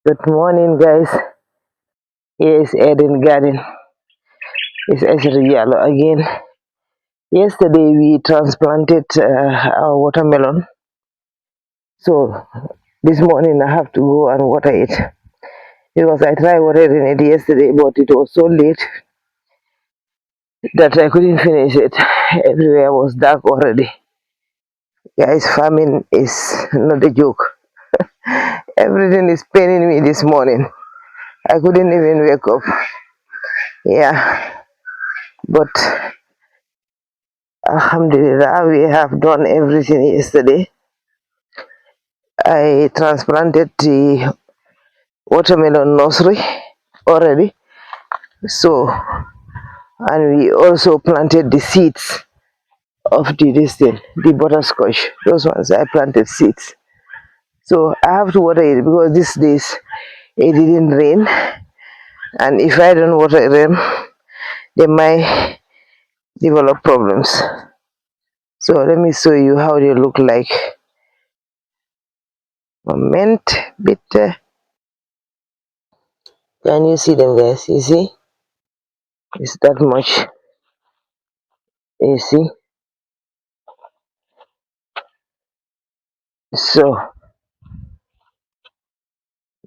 Good morning, guys. Here is Eden Garden. It's actually yellow again. Yesterday we transplanted our watermelon, so this morning I have to go and water it because I tried watering it yesterday, but it was so late that I couldn't finish it. Everywhere was dark already. Guys, farming is not a joke. Everything is paining me this morning. I couldn't even wake up. Yeah, but Alhamdulillah, we have done everything yesterday. I transplanted the watermelon nursery already. So, and we also planted the seeds of the butterscotch. Those ones I planted seeds. So I have to water it because these days it didn't rain, and if I don't water them, they might develop problems. So let me show you how they look like. Moment, bitte. Can you see them, guys? You see? It's that much. You see? So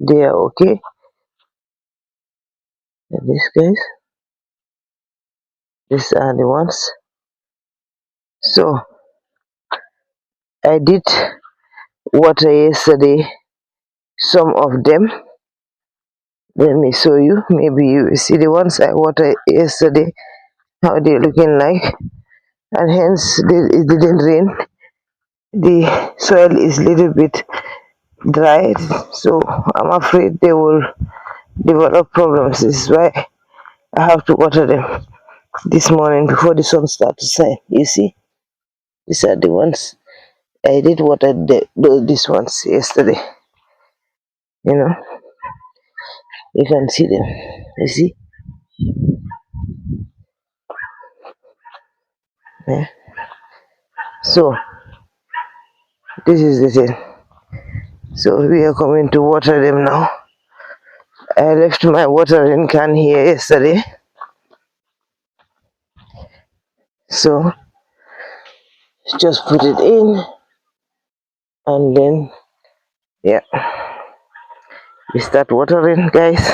they are okay. And these guys, these are the ones. So I did water yesterday some of them. Let me show you. Maybe you see the ones I watered yesterday, how they're looking like. And hence it didn't rain. The soil is a little bit dry, so I'm afraid they will develop problems. This is why I have to water them this morning before the sun starts to shine. You see, these are the ones I did water these ones yesterday. You know, you can see them. You see, yeah. So this is the thing. So we are coming to water them now. I left my watering can here yesterday, so just put it in, and then yeah, we start watering, guys.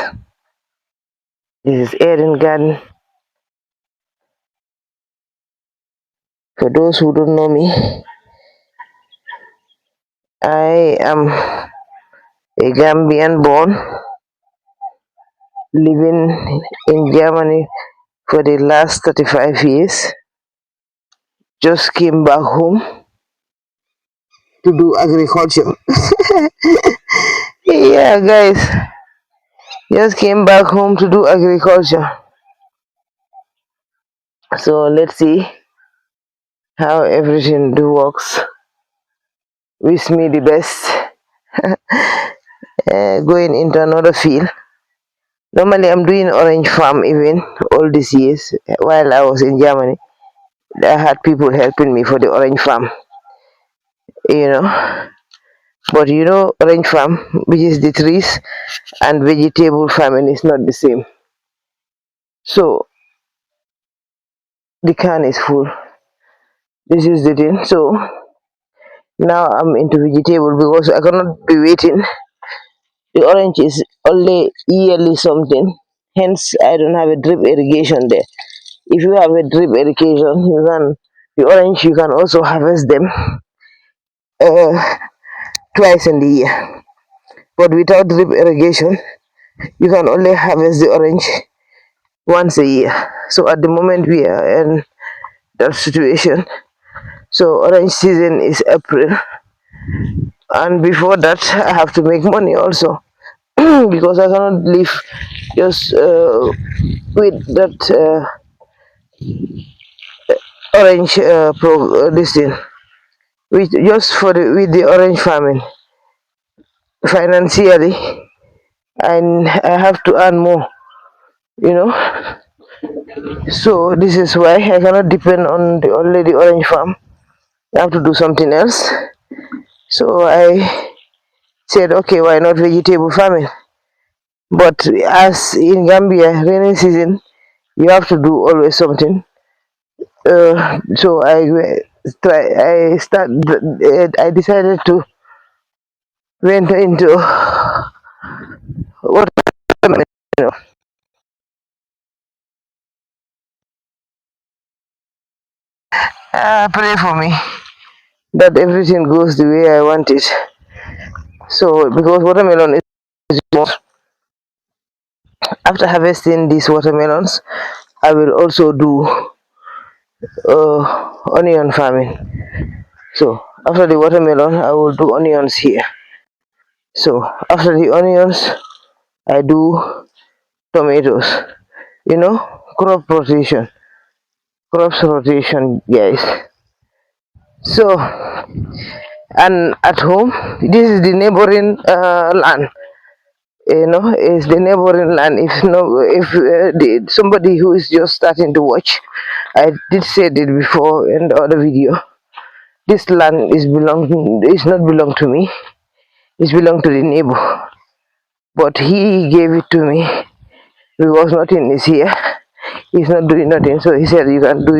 This is Eden Garden. For those who don't know me, I am a Gambian born, living in Germany for the last 35 years. Just came back home to do agriculture. Yeah, guys, just came back home to do agriculture. So let's see how everything do works. Wish me the best. Going into another field. Normally, I'm doing orange farm even all these years. While I was in Germany, I had people helping me for the orange farm. You know, but orange farm, which is the trees, and vegetable farming is not the same. So the can is full. This is the thing. So now I'm into vegetable because I cannot be waiting. The orange is only yearly something. Hence, I don't have a drip irrigation there. If you have a drip irrigation, the orange you can also harvest them uh, twice in the year. But without drip irrigation, you can only harvest the orange once a year. So at the moment we are in that situation. So orange season is April, and before that I have to make money also because I cannot live just with that orange this thing with just for with the orange farming financially, and I have to earn more. You know, so this is why I cannot depend on only the orange farm. I have to do something else. So I said, okay, why not vegetable farming? But as in Gambia, rainy season, you have to do always something. So I decided to went into what you know, pray for me that everything goes the way I want it. So because watermelon is after harvesting these watermelons, I will also do onion farming. So after the watermelon, I will do onions here. So after the onions, I do tomatoes. You know, crop rotation, crops rotation, guys. So and at home, this is the neighboring land. You know, is the neighboring land. If somebody who is just starting to watch, I did say it before in the other video. This land is not belong to me. It's belong to the neighbor. But he gave it to me because nothing is here. He's not doing nothing, so he said you can do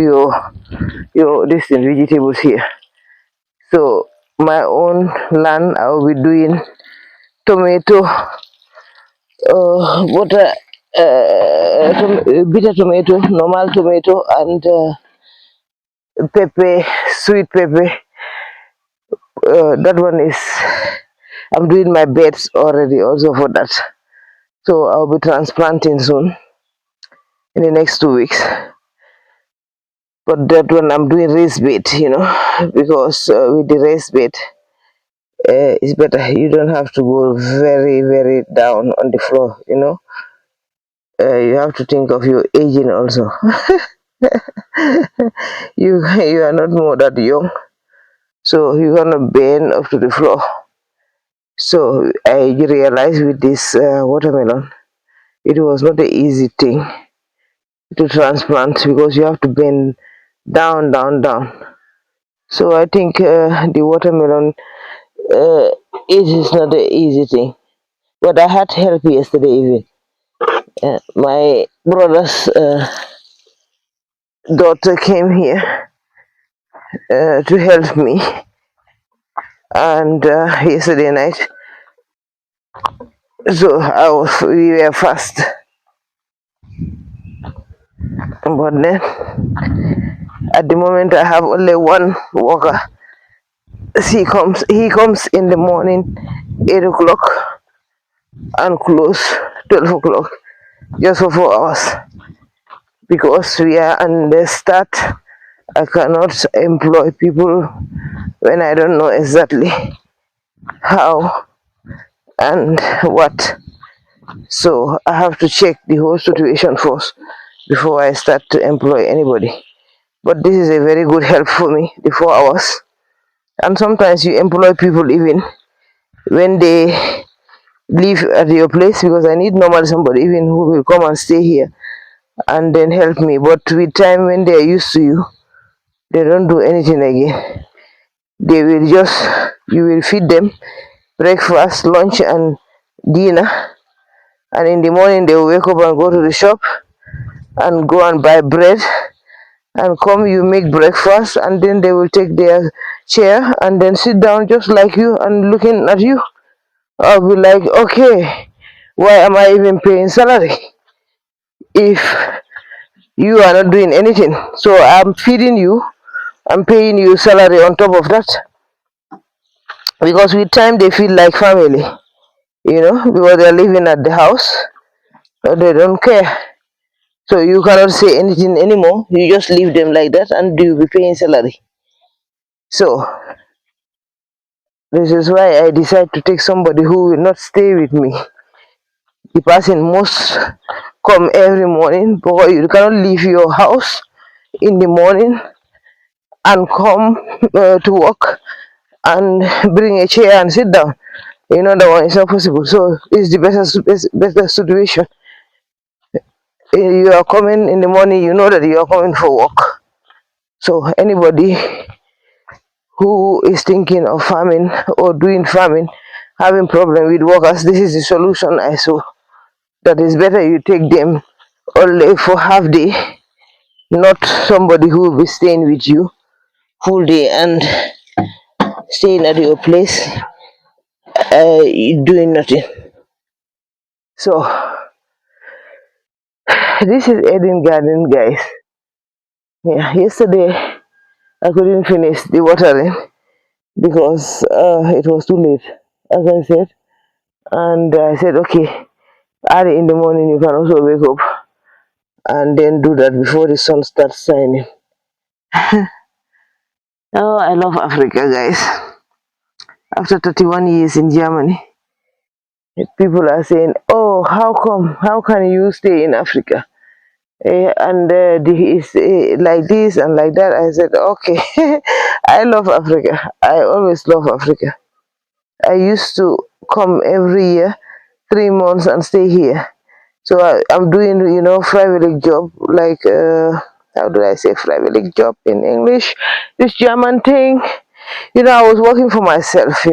your distant vegetables here. So my own land, I will be doing tomato, water, bitter tomato, normal tomato, and pepper, sweet pepper. That one is, I'm doing my beds already also for that. So I'll be transplanting soon in the next 2 weeks. But that one I'm doing raised bed, because with the raised bed, it's better. You don't have to go very, very down on the floor, you have to think of your aging also. You are not more that young, so you're gonna bend up to the floor. So I realized with this watermelon, it was not an easy thing to transplant because you have to bend down, down, down. So I think the watermelon, it is not an easy thing. But I had help yesterday evening. My brother's daughter came here to help me, and yesterday night, so we were fast. But then, at the moment, I have only one worker. He comes in the morning, 8 o'clock, and close 12 o'clock, just for 4 hours. Because we are on the start, I cannot employ people when I don't know exactly how and what. So I have to check the whole situation first before I start to employ anybody. But this is a very good help for me, the 4 hours. And sometimes you employ people even when they live at your place, because I need normally somebody even who will come and stay here and then help me. But with time, when they are used to you, they don't do anything again. They will just, you will feed them breakfast, lunch, and dinner. And in the morning, they will wake up and go to the shop and go and buy bread and come, you make breakfast, and then they will take their chair and then sit down just like you and looking at you. I'll be like, okay, why am I even paying salary if you are not doing anything? So I'm feeding you, I'm paying you salary on top of that, because with time they feel like family, because they're living at the house, they don't care. So you cannot say anything anymore. You just leave them like that and you'll be paying salary. So this is why I decide to take somebody who will not stay with me. The person must come every morning, because you cannot leave your house in the morning and come to work and bring a chair and sit down. That one is not possible. So it's the better situation. You are coming in the morning, you know that you are coming for work. So anybody who is thinking of farming or doing farming, having problem with workers, this is the solution I saw. that is better you take them only for half day, not somebody who will be staying with you full day and staying at your place doing nothing. So this is Eden Garden, guys. Yeah, yesterday I couldn't finish the watering because it was too late, as I said. And I said, okay, early in the morning you can also wake up and then do that before the sun starts shining. Oh, I love Africa, guys. After 31 years in Germany, people are saying, oh, how come? How can you stay in Africa? And it's like this and like that. I said, okay, I love Africa. I always love Africa. I used to come every year, 3 months, and stay here. So I'm doing, private job, like, how do I say private job in English? This German thing. I was working for myself.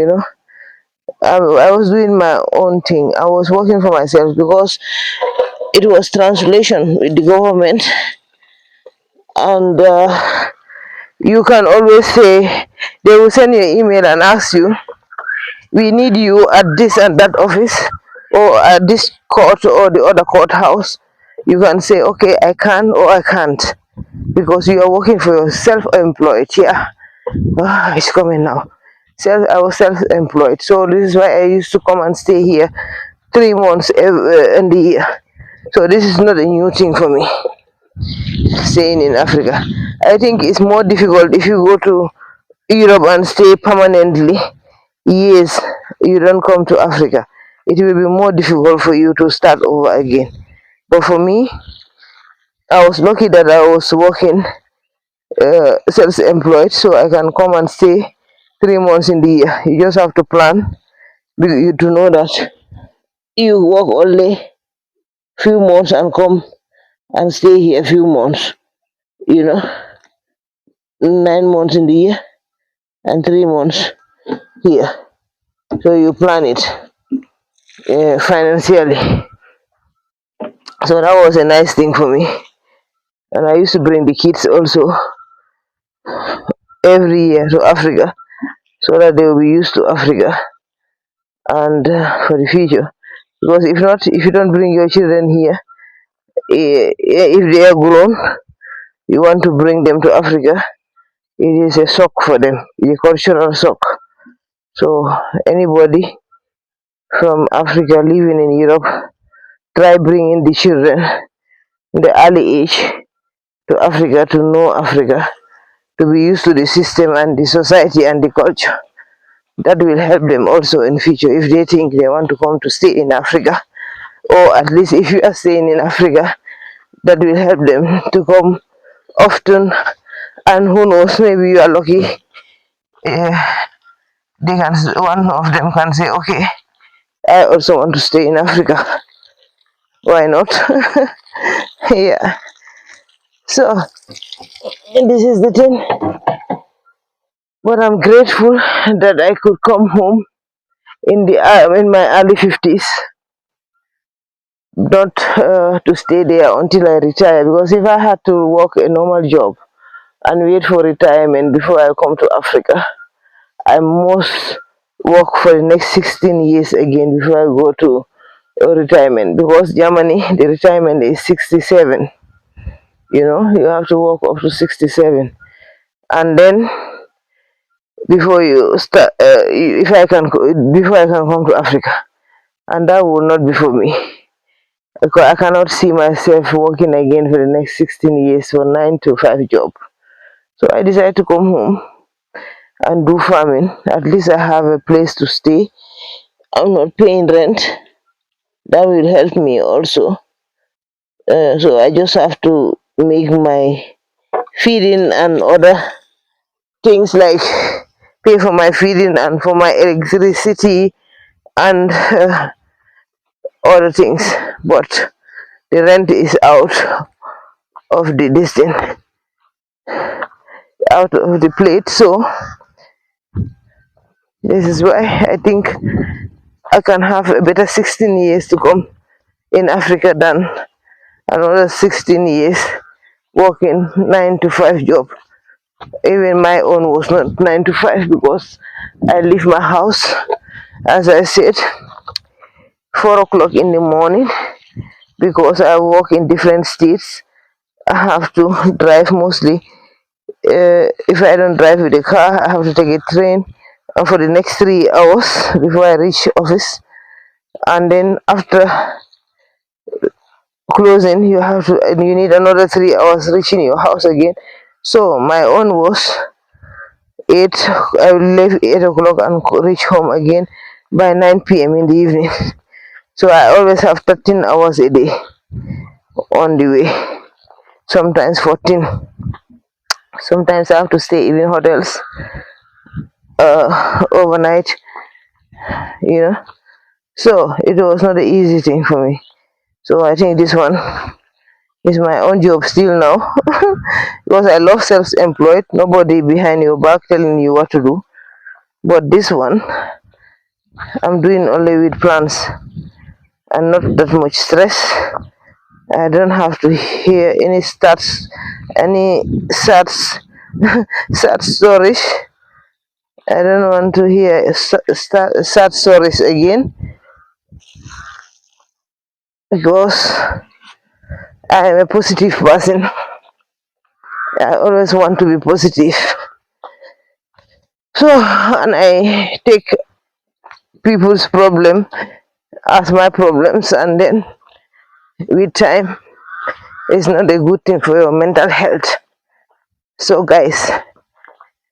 I was doing my own thing. I was working for myself because it was translation with the government. And you can always say, they will send you an email and ask you, we need you at this and that office or at this court or the other courthouse. You can say, okay, I can or I can't, because you are working for yourself employed. Yeah. It's coming now. I was self-employed, so this is why I used to come and stay here 3 months in the year. So this is not a new thing for me, staying in Africa. I think it's more difficult if you go to Europe and stay permanently. Yes, you don't come to Africa. It will be more difficult for you to start over again. But for me, I was lucky that I was working self-employed, so I can come and stay 3 months in the year. You just have to plan. You to know that you work only few months and come and stay here a few months. You know, 9 months in the year and 3 months here. So you plan it financially. So that was a nice thing for me. And I used to bring the kids also every year to Africa so that they will be used to Africa and for the future. Because if not, if you don't bring your children here, if they are grown, you want to bring them to Africa, it is a shock for them, it's a cultural shock. So anybody from Africa living in Europe, try bringing the children in the early age to Africa to know Africa, to be used to the system and the society and the culture. That will help them also in future if they think they want to come to stay in Africa, or at least if you are staying in Africa, that will help them to come often. And who knows, maybe you are lucky. One of them can say, okay, I also want to stay in Africa. Why not? Yeah. So this is the thing. But I'm grateful that I could come home in my early 50s, not to stay there until I retire. Because if I had to work a normal job and wait for retirement before I come to Africa, I must work for the next 16 years again before I go to retirement. Because Germany, the retirement is 67. You have to work up to 67, and then before you start, if I can, before I can come to Africa, and that will not be for me. Because I cannot see myself working again for the next 16 years for 9 to 5 job. So I decided to come home and do farming. At least I have a place to stay. I'm not paying rent. That will help me also. So I just have to make my feeding and other things, like pay for my feeding and for my electricity and other things. But the rent is out of the distance, out of the plate. So this is why I think I can have a better 16 years to come in Africa than another 16 years working 9 to 5 job. Even my own was not 9 to 5 because I leave my house, as I said, 4 o'clock in the morning because I work in different states. I have to drive mostly. If I don't drive with a car, I have to take a train for the next 3 hours before I reach office. And then after closing, you need another 3 hours reaching your house again. So my own was 8. I will leave 8 o'clock and reach home again by 9 p.m. in the evening. So I always have 13 hours a day on the way, sometimes 14. Sometimes I have to stay even hotels overnight, you know. So it was not an easy thing for me. So I think this one is my own job still now because I love self-employed, nobody behind your back telling you what to do. But this one, I'm doing only with plans and not that much stress. I don't have to hear any stats, any sad, sad stories. I don't want to hear sad stories again because I am a positive person. I always want to be positive. So, and I take people's problem as my problems, and then with time, it's not a good thing for your mental health. So, guys,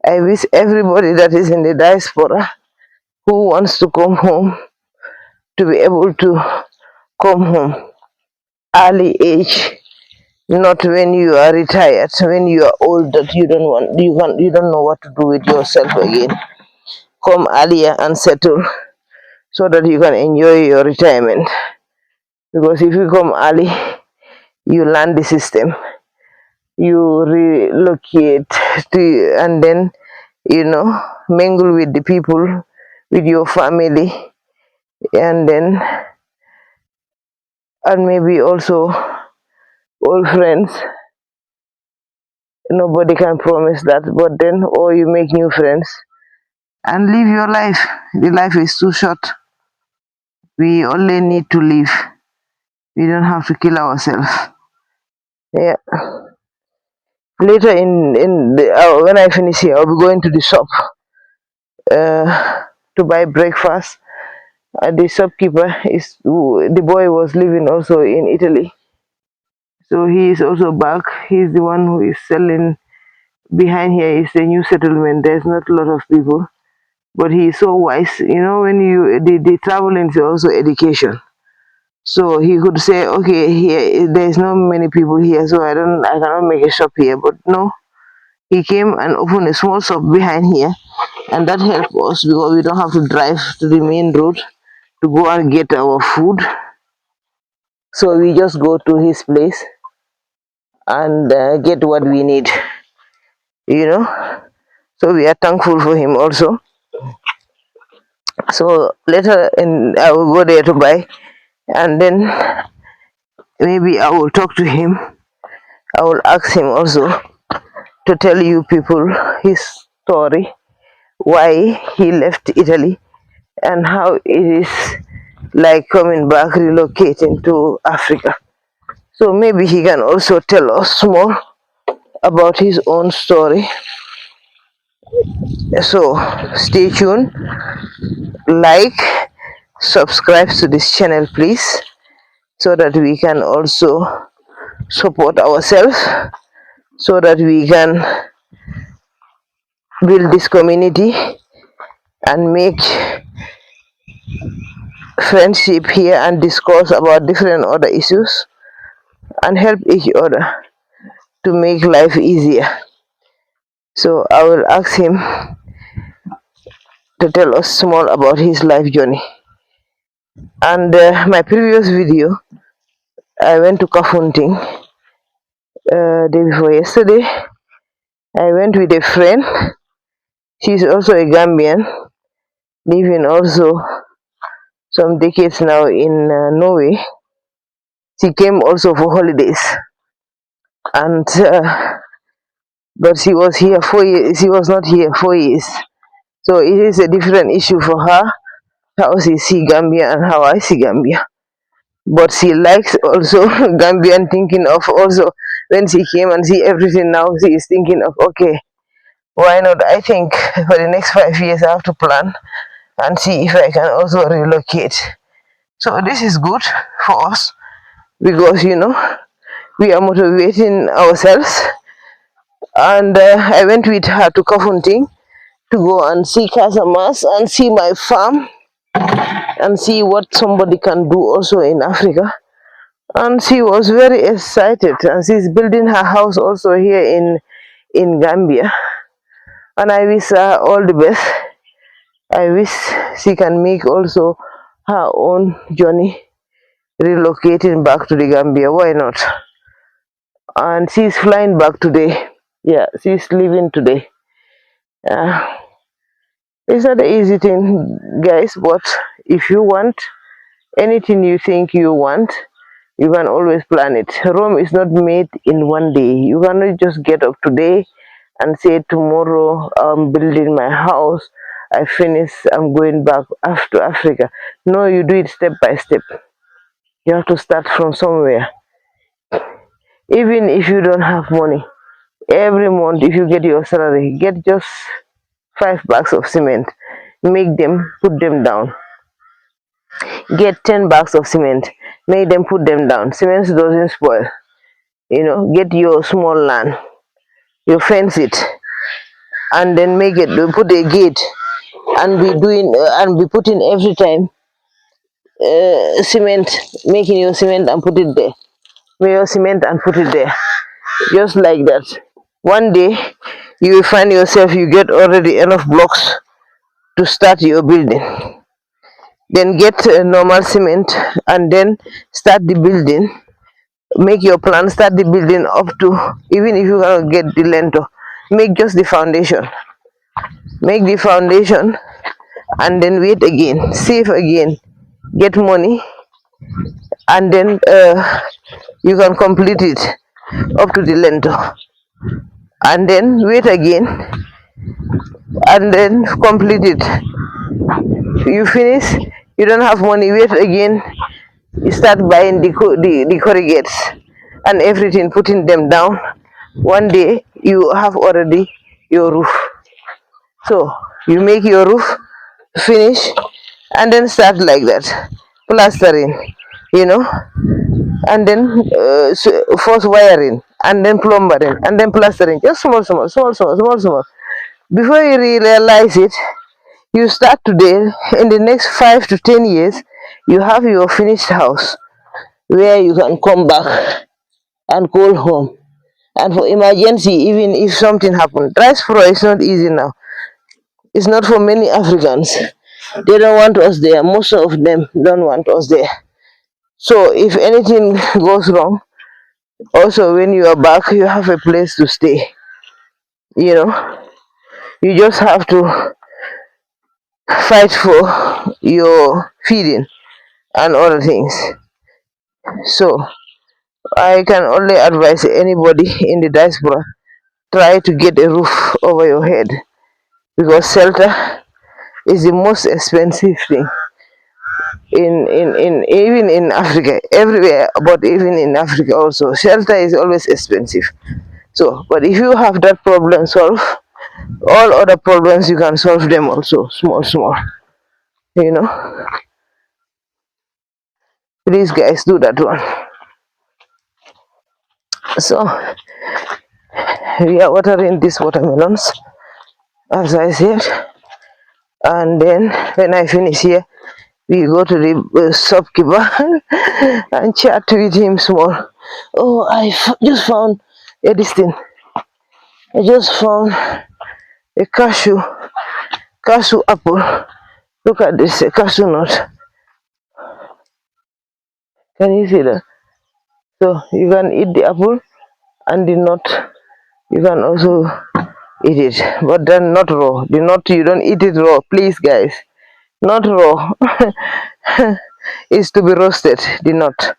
I wish everybody that is in the diaspora who wants to come home to be able to come home early age, not when you are retired, when you are old that you don't know what to do with yourself again. Come earlier and settle so that you can enjoy your retirement. Because if you come early, you learn the system, you relocate and then mingle with the people, with your family, and then and maybe also old friends. Nobody can promise that, but then or you make new friends and live your life. The life is too short. We only need to live. We don't have to kill ourselves. Yeah. Later when I finish here, I'll be going to the shop to buy breakfast. The shopkeeper the boy was living also in Italy, so he is also back. He's the one who is selling. Behind here is a new settlement. There's not a lot of people, but he is so wise. When the traveling is also education. So he could say, okay, here there's not many people here, so I cannot make a shop here. But no, he came and opened a small shop behind here, and that helped us because we don't have to drive to the main road to go and get our food. So we just go to his place and get what we need, you know. So we are thankful for him also. So later I will go there to buy, and then maybe I will talk to him. I will ask him also to tell you people his story, why he left Italy, and how it is like coming back, relocating to Africa. So maybe he can also tell us more about his own story. So stay tuned, like, subscribe to this channel, please, so that we can also support ourselves, so that we can build this community and make friendship here and discuss about different other issues and help each other to make life easier. So I will ask him to tell us more about his life journey. And my previous video, I went to Kafunting day before yesterday. I went with a friend. She's also a Gambian, living also some decades now in Norway. She came also for holidays, and but she was here 4 years. She was not here 4 years. So it is a different issue for her, how she see Gambia and how I see Gambia. But she likes also Gambia, and thinking of also when she came and see everything now, she is thinking of, okay, why not? I think for the next 5 years I have to plan and see if I can also relocate. So this is good for us because we are motivating ourselves. And I went with her to Kafunting to go and see Casamance and see my farm and see what somebody can do also in Africa. And she was very excited, and she's building her house also here in Gambia. And I wish her all the best. I wish she can make also her own journey relocating back to the Gambia. Why not? And she's flying back today. Yeah, she's leaving today. Uh, it's not an easy thing, guys, but if you want anything you think you want, you can always plan it. Rome is not made in one day. You cannot just get up today and say, tomorrow I'm building my house, I finish, I'm going back to Africa. No, you do it step by step. You have to start from somewhere. Even if you don't have money, every month if you get your salary, get just 5 bags of cement. Make them, put them down. Get 10 bags of cement. Make them, put them down. Cement doesn't spoil. Get your small land, you fence it, and then make it, put a gate, and be putting every time cement, making your cement and put it there. Make your cement and put it there, just like that. One day you will find yourself, you get already enough blocks to start your building. Then get normal cement and then start the building. Make your plan, start the building up to, even if you cannot get the lintel, make just the foundation. Make the foundation and then wait again, save again, get money, and then you can complete it up to the lintel, and then wait again, and then complete it. You finish, you don't have money, wait again, you start buying the corrugates and everything, putting them down. One day you have already your roof. So you make your roof, finish, and then start like that, plastering, and then first wiring, and then plumbering, and then plastering, just small, small, small, small, small, small. Before you realize it, you start today. In the next 5 to 10 years, you have your finished house where you can come back and call home. And for emergency, even if something happened, diaspora is not easy now. It's not for many Africans. They don't want us there. Most of them don't want us there. So if anything goes wrong, also when you are back, you have a place to stay. You just have to fight for your feeding and other things. So I can only advise anybody in the diaspora, try to get a roof over your head, because shelter is the most expensive thing in even in Africa, everywhere, but even in Africa also, shelter is always expensive. So, but if you have that problem solved, all other problems you can solve them also, small, small. You know, please, guys, do that one. So, we are watering these watermelons, as I said, and then when I finish here, we go to the shopkeeper and chat with him small. Oh, just found this thing. I just found a cashew apple. Look at this, a cashew nut. Can you see that? So you can eat the apple and the nut. You can also eat it, but then not raw. The nut, you don't eat it raw, please, guys. Not raw. It's to be roasted, the nut.